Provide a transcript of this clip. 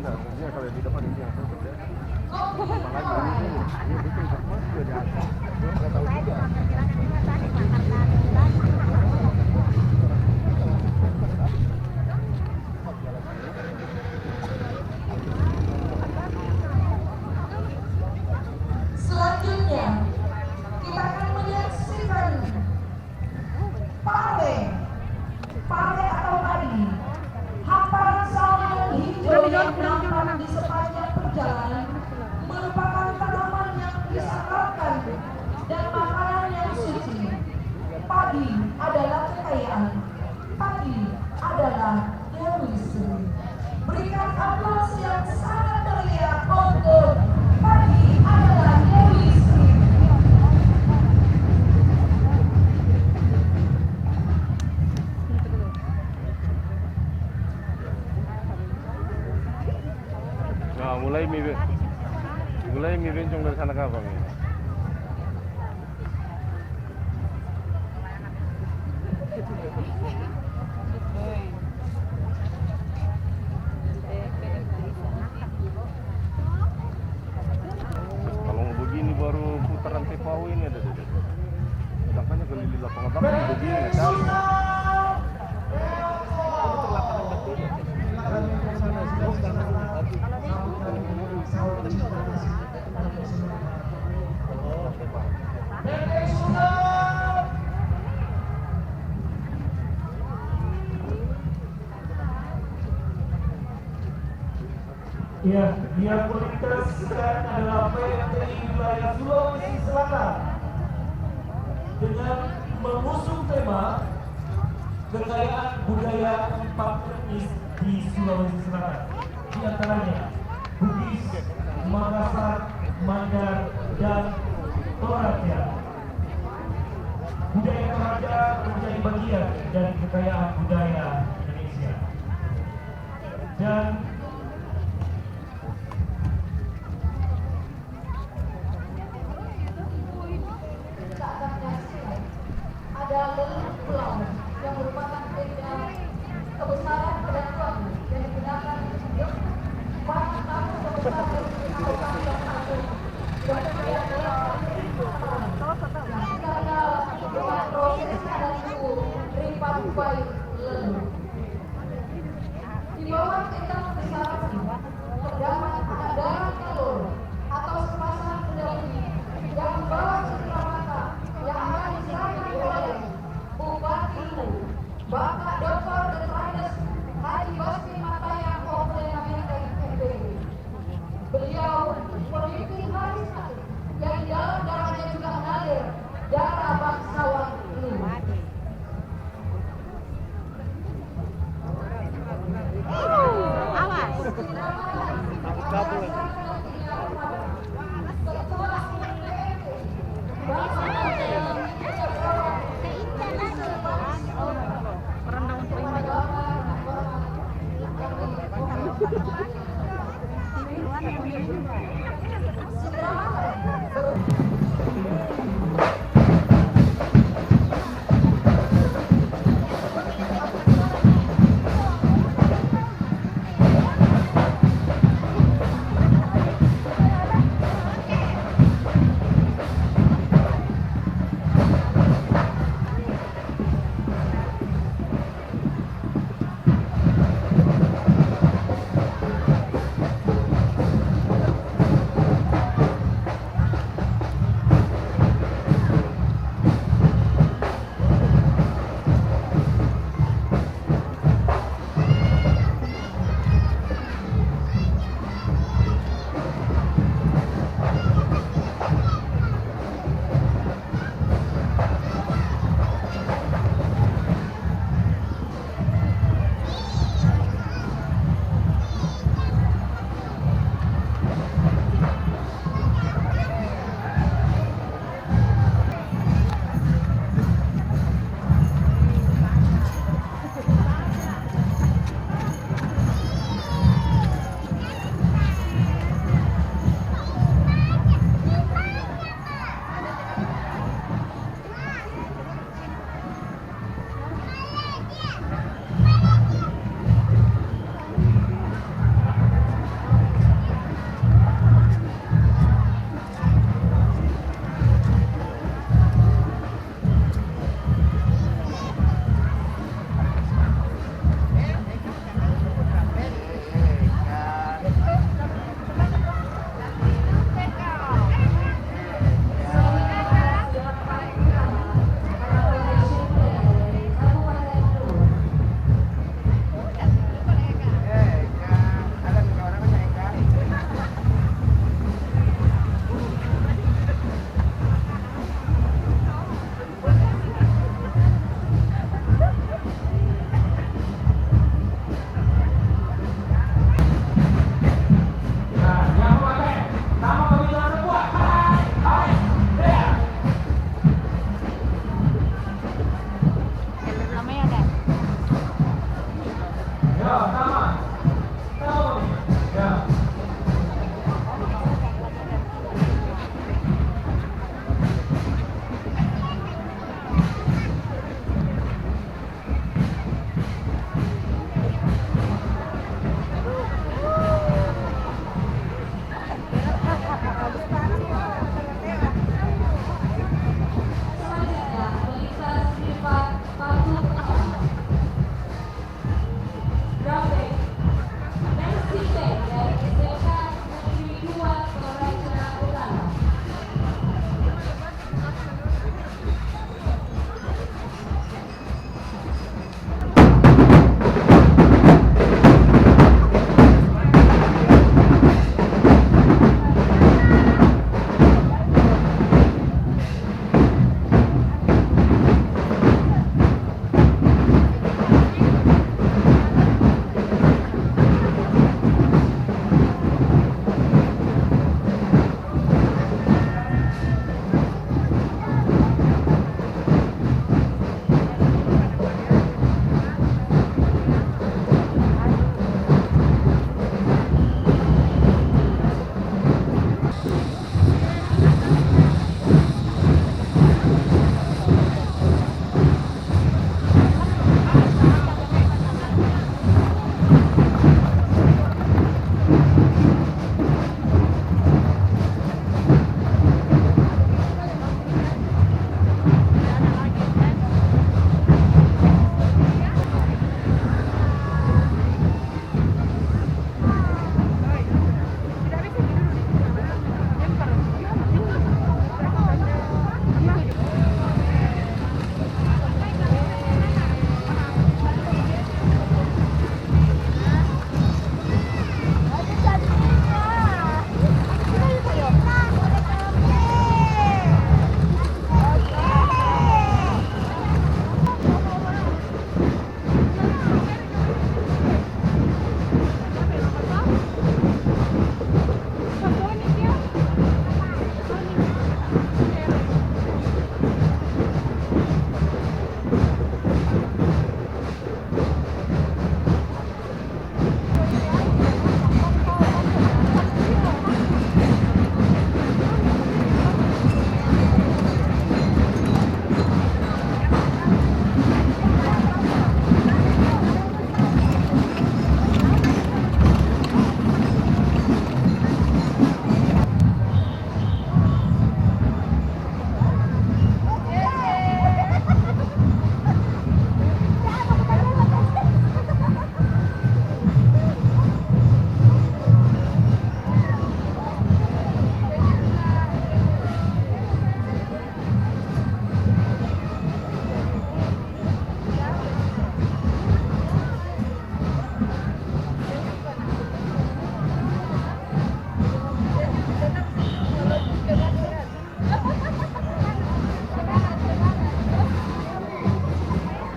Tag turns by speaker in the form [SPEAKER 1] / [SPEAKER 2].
[SPEAKER 1] Enggak, dia kalau di depan ini yang tutup ya. Apalagi ini bikin semua sudah di atas. Dia nggak tahu juga.
[SPEAKER 2] Selanjutnya kita akan menyaksikan pare atau padi, hamparan sawah hijau yang nampak di sepanjang perjalanan merupakan tanaman yang disakralkan dan makanan yang suci. Padi adalah kekayaan, padi adalah Dewi Sri. Berikan aplaus yang sangat meriah untuk padi adalah Dewi Sri.
[SPEAKER 1] Nah, mulai mi bencong dari sana kapan ya? Kalau mau begini baru putaran TPAU ini ada. Sedangkannya keliling lapangan tapi begini ya kan?
[SPEAKER 3] Ya, yang melintas sekarang adalah PMTI wilayah Sulawesi Selatan dengan mengusung tema kekayaan budaya 4 etnis di Sulawesi Selatan, di antaranya Bugis, Makassar, Mandar, dan Toraja. Budaya Toraja menjadi bagian dari kekayaan budaya Indonesia. Dan
[SPEAKER 2] ada leluhur pulau yang merupakan tanda kebesaran persatuan yang digunakan untuk banyak tahun kebesaran atau panjang tahun dan karena dengan proses ada suhu ripat baik leluhur di bawah tenda kebesaran terdapat pengandaran telur atau sepasang pendahulu yang membawa citra mata yang akan diserahkan oleh Bupati Bapak Dr. Detraides Haji Basri Matayang Komplain Amerika MBG. Beliau pemimpin karismatik yang di dalam darahnya juga mengalir darah bangsawan Lu.
[SPEAKER 4] Awas.